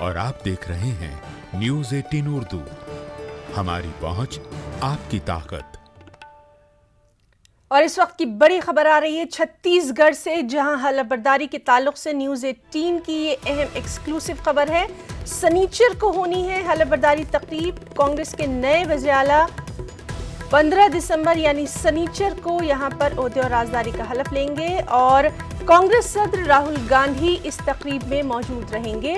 और आप देख रहे हैं न्यूज़ 18 उर्दू। हमारी पहुंच, आपकी ताकत। और इस वक्त की बड़ी खबर आ रही है छत्तीसगढ़ से, जहां हलफबर्दारी के ताल्लुक से न्यूज़ 18 की ये अहम एक्सक्लूसिव खबर है। सनीचर को होनी है हलफबर्दारी तकरीब। कांग्रेस के नए वज़ीर-ए-आला 15 दिसंबर यानी सनीचर को यहां पर ओहदे और राजदारी का हलफ लेंगे और कांग्रेस सदर राहुल गांधी इस तकरीब में मौजूद रहेंगे।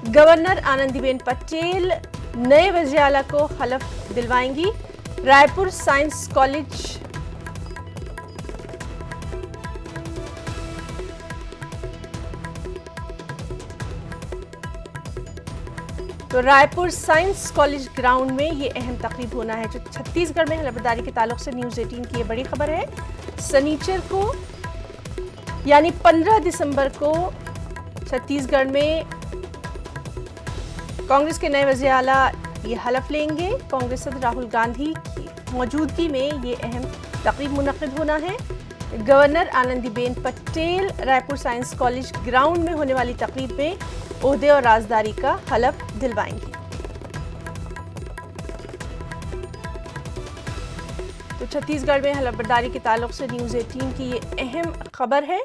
गवर्नर आनंदीबेन पटेल नए वज़ीर-ए-आला को हलफ दिलवाएंगी। रायपुर साइंस कॉलेज तो रायपुर साइंस कॉलेज ग्राउंड में ये अहम तकरीब होना है। जो छत्तीसगढ़ में हलफबर्दारी के ताल्लुक से न्यूज़ 18 की ये बड़ी खबर है। सनीचर को यानी 15 दिसंबर को छत्तीसगढ़ में कांग्रेस के नए वज़ीर-ए-आला ये हलफ लेंगे। कांग्रेस सदर राहुल गांधी की मौजूदगी में ये अहम तकरीब मुनक्किद होना है। Governor Anandiben Patel Raipur science college ground में होने वाली तकरीब में ओहदे और राजदारी का हलफ दिलवाएंगी। तो छत्तीसगढ़ में हलफबर्दारी के ताल्लुक से न्यूज़ 18 की ये अहम खबर है।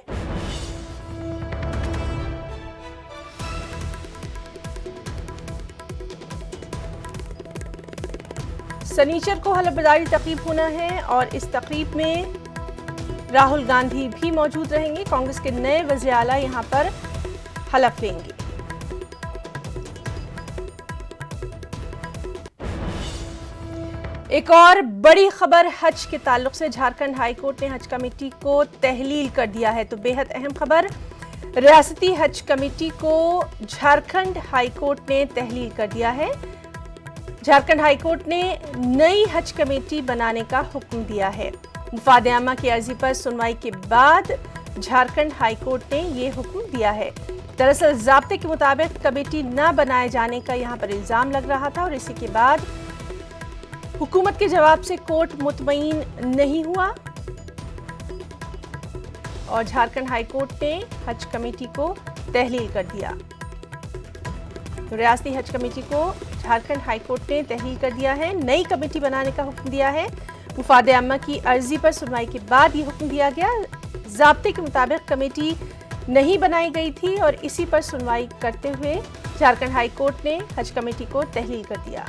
सनीचर को हलफबर्दारी तकरीब होना है और इस तकरीब में राहुल गांधी भी मौजूद रहेंगे। कांग्रेस के नए वज़ीर-ए-आला यहां पर हलफ लेंगे। एक और बड़ी खबर हज के ताल्लुक से, झारखंड हाई कोर्ट ने हज कमेटी को तहलील कर दिया है। तो बेहद अहम खबर, रियासती हज कमेटी को झारखंड हाई कोर्ट ने तहलील कर दिया है। झारखंड हाई कोर्ट ने नई हज कमेटी बनाने का हुक्म दिया है। मुफाद आमा की अर्जी पर सुनवाई के बाद झारखंड हाई कोर्ट ने यह हुक्म दिया है। दरअसल ज़ाब्ते के मुताबिक कमेटी न बनाए जाने का यहां पर इल्जाम लग रहा था और इसी के बाद हुकूमत के जवाब से कोर्ट मुतमईन नहीं हुआ और झारखंड हाई कोर्ट ने हज कमेटी को तहलील कर दिया। तो रियासती हज कमेटी को झारखंड हाई कोर्ट ने तहलील कर दिया है, नई कमेटी बनाने का हुक्म दिया है। मुफाद आमा की अर्जी पर सुनवाई के बाद ये हुक्म दिया गया। ज़ाब्ते के मुताबिक कमेटी नहीं बनाई गई थी और इसी पर सुनवाई करते हुए झारखंड हाई कोर्ट ने हज कमेटी को तहलील कर दिया।